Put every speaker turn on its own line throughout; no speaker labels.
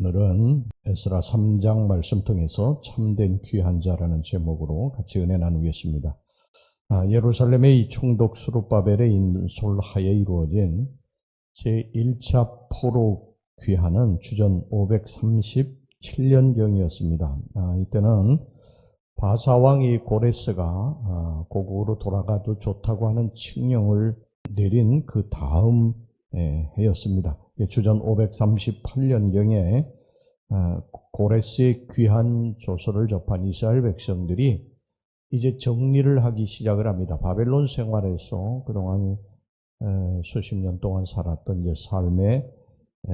오늘은 에스라 3장 말씀 통해서 참된 귀한 자라는 제목으로 같이 은혜 나누겠습니다. 예루살렘의 이 총독 수룹바벨의 인솔하에 이루어진 제1차 포로 귀환은 주전 537년경이었습니다. 이때는 바사왕이 고레스가 고국으로 돌아가도 좋다고 하는 칙령을 내린 그 다음 해였습니다. 주전 538년경에 고레스의 귀한 조서를 접한 이스라엘 백성들이 이제 정리를 하기 시작을 합니다. 바벨론 생활에서 그동안 수십 년 동안 살았던 이제 삶의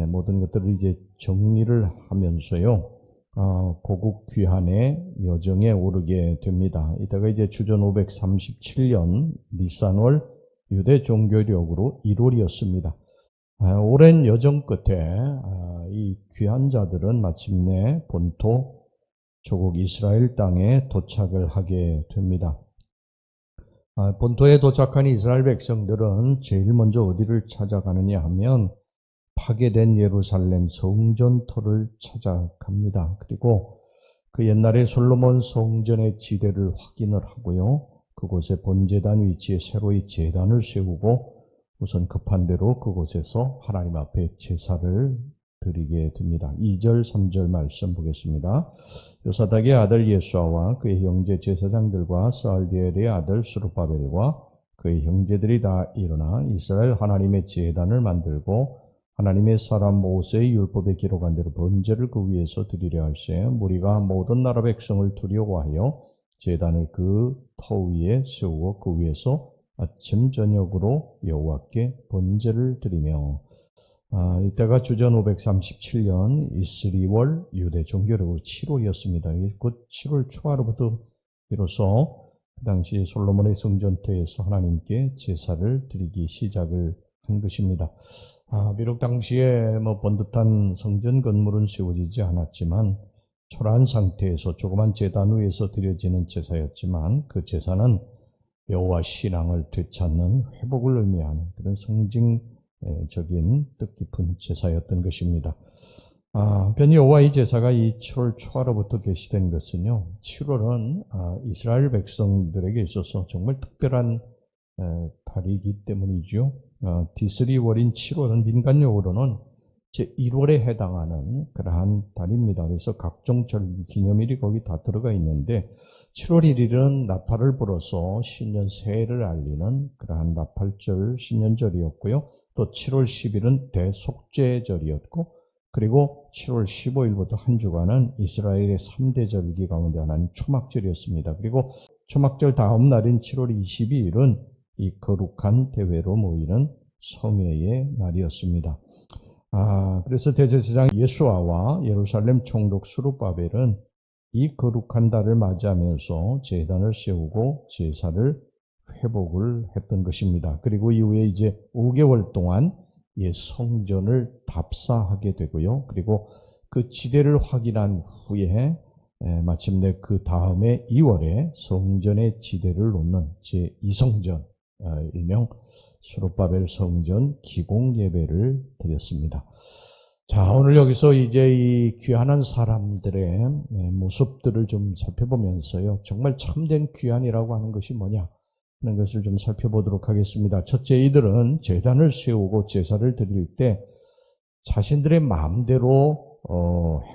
모든 것들을 이제 정리를 하면서요, 고국 귀환의 여정에 오르게 됩니다. 이때가 이제 주전 537년 니산월 유대 종교력으로 1월이었습니다. 오랜 여정 끝에 이 귀한 자들은 마침내 본토 조국 이스라엘 땅에 도착을 하게 됩니다. 본토에 도착한 이스라엘 백성들은 제일 먼저 어디를 찾아가느냐 하면 파괴된 예루살렘 성전터를 찾아갑니다. 그리고 그 옛날에 솔로몬 성전의 지대를 확인을 하고요, 그곳에 번제단 위치에 새로이 제단을 세우고 우선 급한 대로 그곳에서 하나님 앞에 제사를 드리게 됩니다. 2절, 3절 말씀 보겠습니다. 요사닥의 아들 예수아와 그의 형제 제사장들과 스알디엘의 아들 스룹바벨과 그의 형제들이 다 일어나 이스라엘 하나님의 제단을 만들고 하나님의 사람 모세의 율법에 기록한 대로 번제를 그 위에서 드리려 할세 무리가 모든 나라 백성을 두려워하여 제단을 그 터 위에 세우고 그 위에서 아침 저녁으로 여호와께 번제를 드리며, 이때가 주전 537년 이스리월 유대 종교력으로 7월이었습니다. 그 7월 초하루부터 비로소 그 당시 솔로몬의 성전터에서 하나님께 제사를 드리기 시작을 한 것입니다. 비록 당시에 번듯한 성전 건물은 세워지지 않았지만 초라한 상태에서 조그만 제단 위에서 드려지는 제사였지만 그 제사는 여호와 신앙을 되찾는 회복을 의미하는 그런 상징적인 뜻깊은 제사였던 것입니다. 한편 여호와의 제사가 이 7월 초하루부터 개시된 것은요, 7월은 이스라엘 백성들에게 있어서 정말 특별한 달이기 때문이죠. 디스리월인 7월은 민간용어로는 제1월에 해당하는 그러한 달입니다. 그래서 각종 절기 기념일이 거기 다 들어가 있는데 7월 1일은 나팔을 불어서 신년 새해를 알리는 그러한 나팔절 신년절이었고요. 또 7월 10일은 대속죄절이었고, 그리고 7월 15일부터 한 주간은 이스라엘의 3대 절기 가운데 하나인 초막절이었습니다. 그리고 초막절 다음 날인 7월 22일은 이 거룩한 대회로 모이는 성회의 날이었습니다. 그래서 대제사장 예수아와 예루살렘 총독 수룹바벨은 이 거룩한 달을 맞이하면서 제단을 세우고 제사를 회복을 했던 것입니다. 그리고 이후에 이제 5개월 동안 이 성전을 답사하게 되고요. 그리고 그 지대를 확인한 후에 마침내 그 다음에 2월에 성전의 지대를 놓는 제2성전, 일명 수룹바벨 성전 기공 예배를 드렸습니다. 자, 오늘 여기서 이제 이 귀환한 사람들의 모습들을 좀 살펴보면서요, 정말 참된 귀환이라고 하는 것이 뭐냐 하는 것을 좀 살펴보도록 하겠습니다. 첫째, 이들은 제단을 세우고 제사를 드릴 때 자신들의 마음대로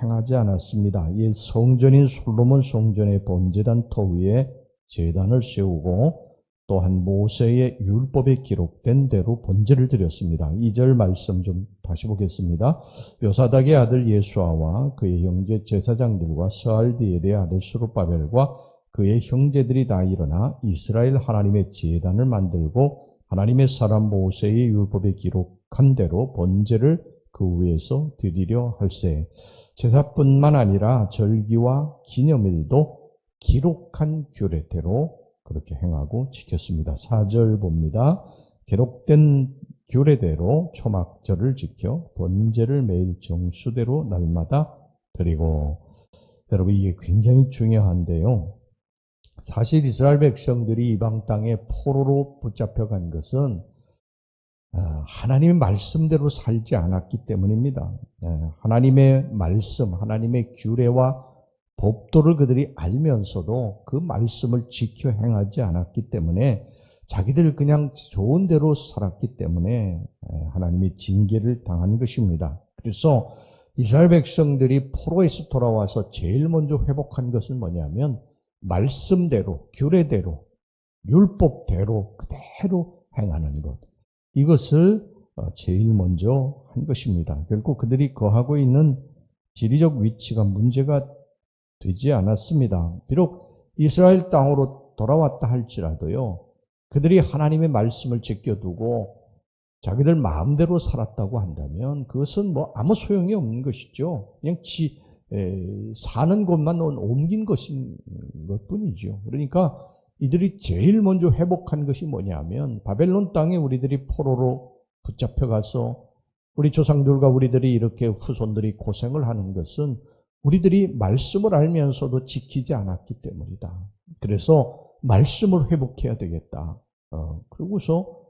행하지 않았습니다. 이 성전인 솔로몬 성전의 번제단 터 위에 제단을 세우고 또한 모세의 율법에 기록된 대로 번제를 드렸습니다. 2절 말씀 좀 다시 보겠습니다. 요사닥의 아들 예수아와 그의 형제 제사장들과 스알디엘의 아들 스룹바벨과 그의 형제들이 다 일어나 이스라엘 하나님의 제단을 만들고 하나님의 사람 모세의 율법에 기록한 대로 번제를 그 위에서 드리려 할세. 제사뿐만 아니라 절기와 기념일도 기록한 규례대로 그렇게 행하고 지켰습니다. 4절 봅니다. 기록된 규례대로 초막절을 지켜 번제를 매일 정수대로 날마다 드리고. 여러분, 이게 굉장히 중요한데요, 사실 이스라엘 백성들이 이방 땅에 포로로 붙잡혀간 것은 하나님의 말씀대로 살지 않았기 때문입니다. 하나님의 말씀, 하나님의 규례와 법도를 그들이 알면서도 그 말씀을 지켜 행하지 않았기 때문에 자기들 그냥 좋은 대로 살았기 때문에 하나님의 징계를 당한 것입니다. 그래서 이스라엘 백성들이 포로에서 돌아와서 제일 먼저 회복한 것은 뭐냐면 말씀대로, 규례대로, 율법대로 그대로 행하는 것. 이것을 제일 먼저 한 것입니다. 결국 그들이 거하고 있는 지리적 위치가 문제가 되지 않았습니다. 비록 이스라엘 땅으로 돌아왔다 할지라도요, 그들이 하나님의 말씀을 지켜두고 자기들 마음대로 살았다고 한다면 그것은 뭐 아무 소용이 없는 것이죠. 그냥 사는 곳만 옮긴 것인 것뿐이죠. 그러니까 이들이 제일 먼저 회복한 것이 뭐냐면 바벨론 땅에 우리들이 포로로 붙잡혀가서 우리 조상들과 우리들이 이렇게 후손들이 고생을 하는 것은 우리들이 말씀을 알면서도 지키지 않았기 때문이다. 그래서 말씀을 회복해야 되겠다. 그러고서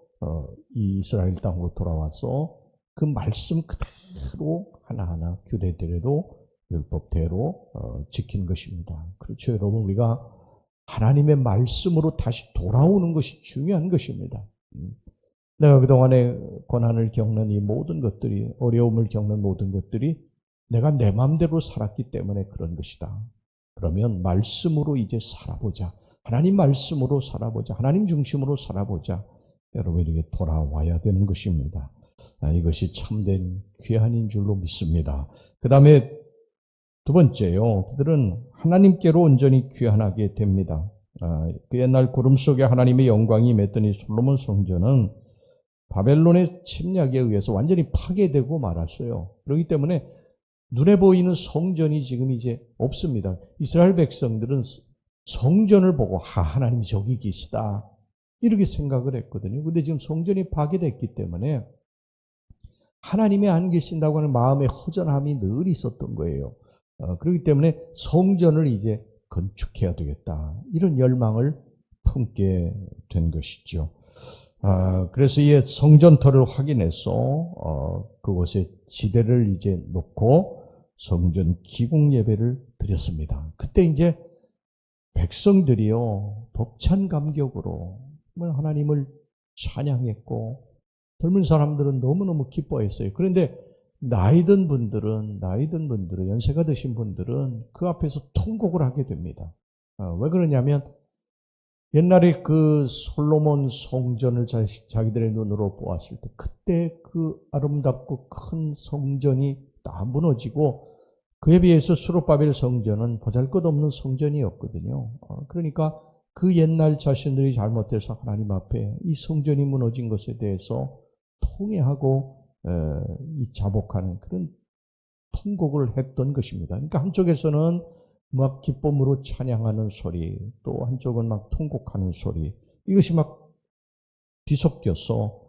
이 이스라엘 땅으로 돌아와서 그 말씀 그대로 하나하나 규례대로 율법대로 지킨 것입니다. 그렇죠, 여러분. 우리가 하나님의 말씀으로 다시 돌아오는 것이 중요한 것입니다. 내가 그동안에 고난을 겪는 이 모든 것들이, 어려움을 겪는 모든 것들이 내가 내 마음대로 살았기 때문에 그런 것이다. 그러면 말씀으로 이제 살아보자. 하나님 말씀으로 살아보자. 하나님 중심으로 살아보자. 여러분에게 돌아와야 되는 것입니다. 이것이 참된 귀한인 줄로 믿습니다. 그 다음에 두 번째요. 그들은 하나님께로 온전히 귀환하게 됩니다. 그 옛날 구름 속에 하나님의 영광이 임했더니 솔로몬 성전은 바벨론의 침략에 의해서 완전히 파괴되고 말았어요. 그렇기 때문에 눈에 보이는 성전이 지금 이제 없습니다. 이스라엘 백성들은 성전을 보고 하나님이 저기 계시다 이렇게 생각을 했거든요. 근데 지금 성전이 파괴됐기 때문에 하나님이 안 계신다고 하는 마음의 허전함이 늘 있었던 거예요. 그렇기 때문에 성전을 이제 건축해야 되겠다 이런 열망을 품게 된 것이죠. 그래서 이 성전터를 확인해서 그곳에 지대를 이제 놓고 성전 기공 예배를 드렸습니다. 그때 이제 백성들이요 벅찬 감격으로 정말 하나님을 찬양했고 젊은 사람들은 너무너무 기뻐했어요. 그런데 나이 든 분들은 연세가 드신 분들은 그 앞에서 통곡을 하게 됩니다. 왜 그러냐면 옛날에 그 솔로몬 성전을 자기들의 눈으로 보았을 때 그때 그 아름답고 큰 성전이 다 무너지고 그에 비해서 수룹바벨 성전은 보잘것없는 성전이었거든요. 그러니까 그 옛날 자신들이 잘못해서 하나님 앞에 이 성전이 무너진 것에 대해서 통회하고 이 자복하는 그런 통곡을 했던 것입니다. 그러니까 한쪽에서는 막 기쁨으로 찬양하는 소리, 또 한쪽은 막 통곡하는 소리, 이것이 막 뒤섞여서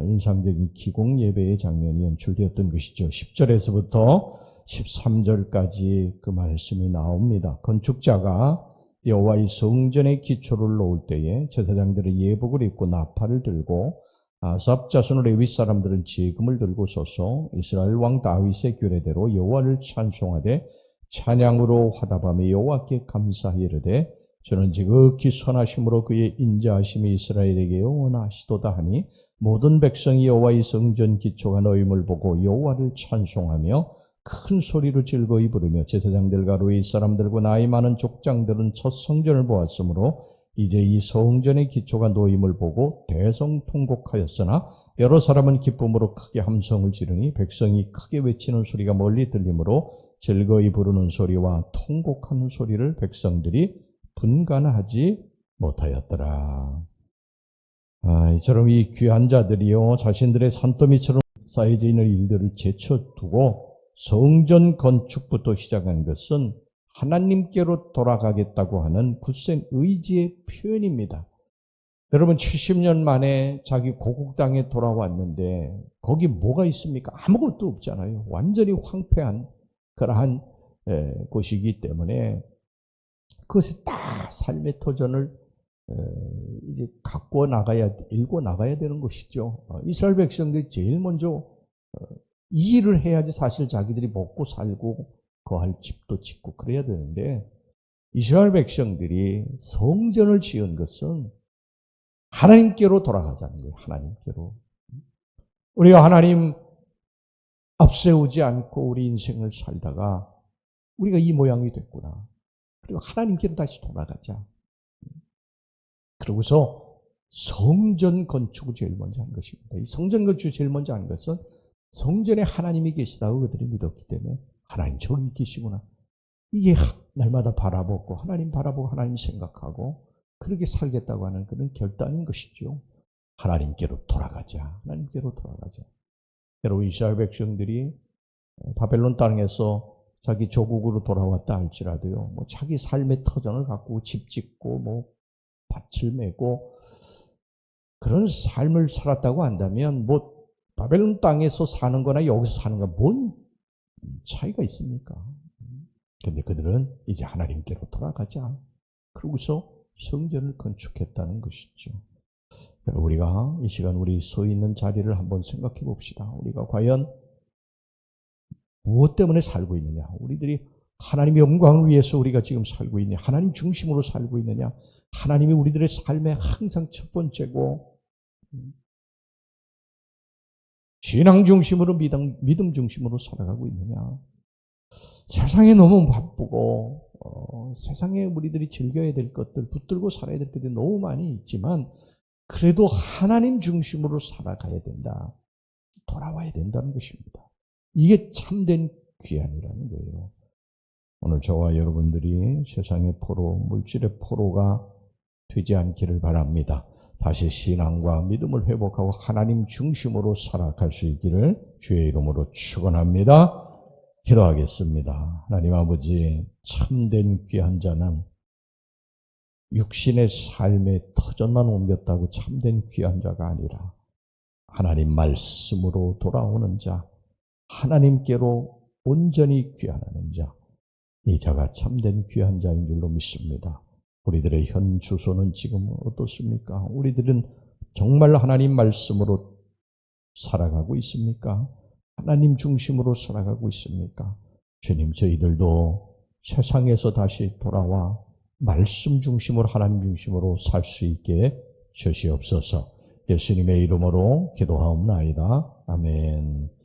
인상적인 기공 예배의 장면이 연출되었던 것이죠. 10절에서부터 13절까지 그 말씀이 나옵니다. 건축자가 여호와의 성전의 기초를 놓을 때에 제사장들의 예복을 입고 나팔을 들고 아삽 자손 레위 사람들은 제금을 들고 서서 이스라엘 왕 다윗의 규례대로 여호와를 찬송하되 찬양으로 화답하며 여호와께 감사하이르되 저는 지극히 선하심으로 그의 인자하심이 이스라엘에게 영원하시도다 하니 모든 백성이 여호와의 성전 기초가 놓임을 보고 여호와를 찬송하며 큰 소리로 즐거이 부르며 제사장들과 레위 사람들과 나이 많은 족장들은 첫 성전을 보았으므로 이제 이 성전의 기초가 놓임을 보고 대성통곡하였으나 여러 사람은 기쁨으로 크게 함성을 지르니 백성이 크게 외치는 소리가 멀리 들리므로 즐거이 부르는 소리와 통곡하는 소리를 백성들이 분간하지 못하였더라. 이처럼 이 귀한 자들이요 자신들의 산더미처럼 쌓여져 있는 일들을 제쳐두고 성전 건축부터 시작한 것은 하나님께로 돌아가겠다고 하는 굳센 의지의 표현입니다. 여러분 70년 만에 자기 고국 땅에 돌아왔는데 거기 뭐가 있습니까? 아무것도 없잖아요. 완전히 황폐한 그러한 곳이기 때문에 그것이 다 삶의 터전을 이제 읽고 나가야 되는 것이죠. 이스라엘 백성들이 제일 먼저 이 일을 해야지 사실 자기들이 먹고 살고 거할 집도 짓고 그래야 되는데, 이스라엘 백성들이 성전을 지은 것은 하나님께로 돌아가자는 거예요. 하나님께로. 우리가 하나님 앞세우지 않고 우리 인생을 살다가 우리가 이 모양이 됐구나. 그리고 하나님께로 다시 돌아가자. 그러고서 성전 건축을 제일 먼저 한 것입니다. 이 성전 건축을 제일 먼저 한 것은 성전에 하나님이 계시다고 그들이 믿었기 때문에, 하나님 저기 계시구나. 이게 날마다 바라보고 하나님 바라보고 하나님 생각하고 그렇게 살겠다고 하는 그런 결단인 것이죠. 하나님께로 돌아가자. 하나님께로 돌아가자. 여러분, 이스라엘 백성들이 바벨론 땅에서 자기 조국으로 돌아왔다 할지라도요, 뭐 자기 삶의 터전을 갖고 집 짓고 뭐 밭을 메고 그런 삶을 살았다고 한다면, 뭐 바벨론 땅에서 사는 거나 여기서 사는 거 뭔 차이가 있습니까? 근데 그들은 이제 하나님께로 돌아가자. 그러고서 성전을 건축했다는 것이죠. 우리가 이 시간 우리 서 있는 자리를 한번 생각해 봅시다. 우리가 과연 무엇 때문에 살고 있느냐? 우리들이 하나님의 영광을 위해서 우리가 지금 살고 있느냐? 하나님 중심으로 살고 있느냐? 하나님이 우리들의 삶에 항상 첫 번째고, 신앙 중심으로 믿음 중심으로 살아가고 있느냐? 세상에 너무 바쁘고 세상에 우리들이 즐겨야 될 것들, 붙들고 살아야 될 것들이 너무 많이 있지만 그래도 하나님 중심으로 살아가야 된다. 돌아와야 된다는 것입니다. 이게 참된 귀환이라는 거예요. 오늘 저와 여러분들이 세상의 포로, 물질의 포로가 되지 않기를 바랍니다. 다시 신앙과 믿음을 회복하고 하나님 중심으로 살아갈 수 있기를 주의 이름으로 축원합니다. 기도하겠습니다. 하나님 아버지, 참된 귀한 자는 육신의 삶의 터전만 옮겼다고 참된 귀한 자가 아니라 하나님 말씀으로 돌아오는 자, 하나님께로 온전히 귀환하는 자, 이 자가 참된 귀한 자인 줄로 믿습니다. 우리들의 현 주소는 지금 어떻습니까? 우리들은 정말 하나님 말씀으로 살아가고 있습니까? 하나님 중심으로 살아가고 있습니까? 주님, 저희들도 세상에서 다시 돌아와 말씀 중심으로, 하나님 중심으로 살 수 있게 주시옵소서. 예수님의 이름으로 기도하옵나이다. 아멘.